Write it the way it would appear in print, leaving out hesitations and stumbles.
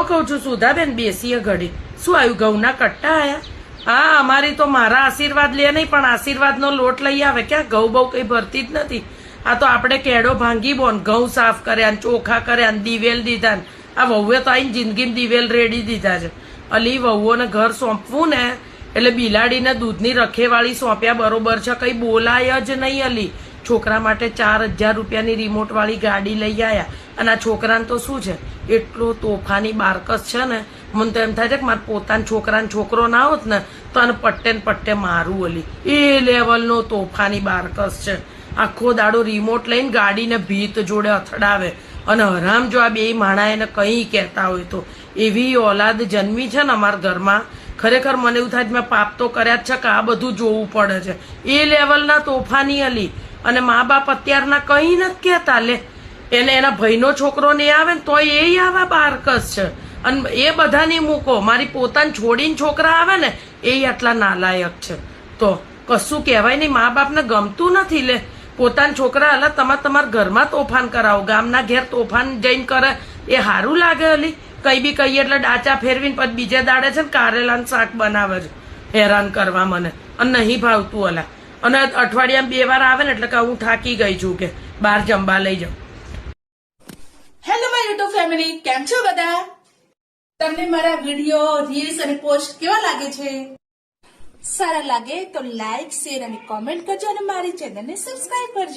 કઉ છું સુધાબેન બેસીએ ઘડી. શું આવ્યું, ઘઉંના કટ્ટા આયા? હા, અમારી તો મારા આશીર્વાદ લે નહીં પણ આશીર્વાદનો લોટ લઈ આવે. ક્યાં ઘઉં બહુ કઈ ભરતી જ નથી. આ તો આપણે કેડો ભાંગી બોન, ઘઉં સાફ કર્યા ને ચોખા કર્યા ને દિવેલ દીધા ને આ વહુએ તો આઈને જિંદગીમાં દિવેલ રેડી દીધા છે. અલી વહુઓને ઘર સોંપવું ને એટલે બિલાડીને દૂધની રખેવાળી સોંપ્યા બરોબર છે, કઈ બોલાય જ નહીં. અલી છોકરા માટે 4000 રૂપિયાની રિમોટ વાળી ગાડી લઈ આવ્યા અને આ છોકરાને તો શું છે એટલો તોફાની બારકસ છે ને, મને તો એમ થાય છે કે મારા પોતાના છોકરાને છોકરો ના હોત ને તો આને પટ્ટે ને પટ્ટે મારું. અલી એ લેવલનો તોફાની બારકસ છે. આખો દાડો રિમોટ લઈને ગાડીને ભીત જોડે અથડાવે અને હરામ જો આ બે માણા એને કંઈ કહેતા હોય તો. એવી ઓલાદ જન્મી છે ને અમારા ઘરમાં, ખરેખર મને એવું થાય મેં પાપ તો કર્યા જ છે કે આ બધું જોવું પડે છે. એ લેવલના તોફાની. અલી અને મા બાપ અત્યારના કંઈ નથી કહેતા. લે એને એના ભાઈનો છોકરો ને આવે ને તો એ આવા બારકસ છે. અને એ બધાની મૂકો, મારી પોતાને છોડીને છોકરા આવે ને એ આટલા નાલાયક છે. તો કશું કહેવાય નહીં, મા બાપને ગમતું નથી. લે પોતાના છોકરા અલા તમારા ઘરમાં તોફાન કરાવો, ગામના ઘેર તોફાન જઈને કરે એ સારું લાગે? અલી કઈ બી કહીએ એટલે ડાચા ફેરવીને પછી બીજે દાડે છે ને કારેલાનું શાક બનાવે છે. હેરાન કરવા મને અને નહીં ભાવતું. અલા અને અઠવાડિયામાં 2 વાર આવે ને એટલે કે હું થાકી ગઈ છું કે બહાર જમવા લઈ જાઉં. હેલો માય યુટ્યુબ ફેમિલી, કેમ છો બધા? તમને મારા વિડીયો, રીલ્સ અને પોસ્ટ કેવા લાગે છે? સારા લાગે તો લાઈક, શેર અને કોમેન્ટ કરજો અને મારી ચેનલને સબસ્ક્રાઇબ કરજો.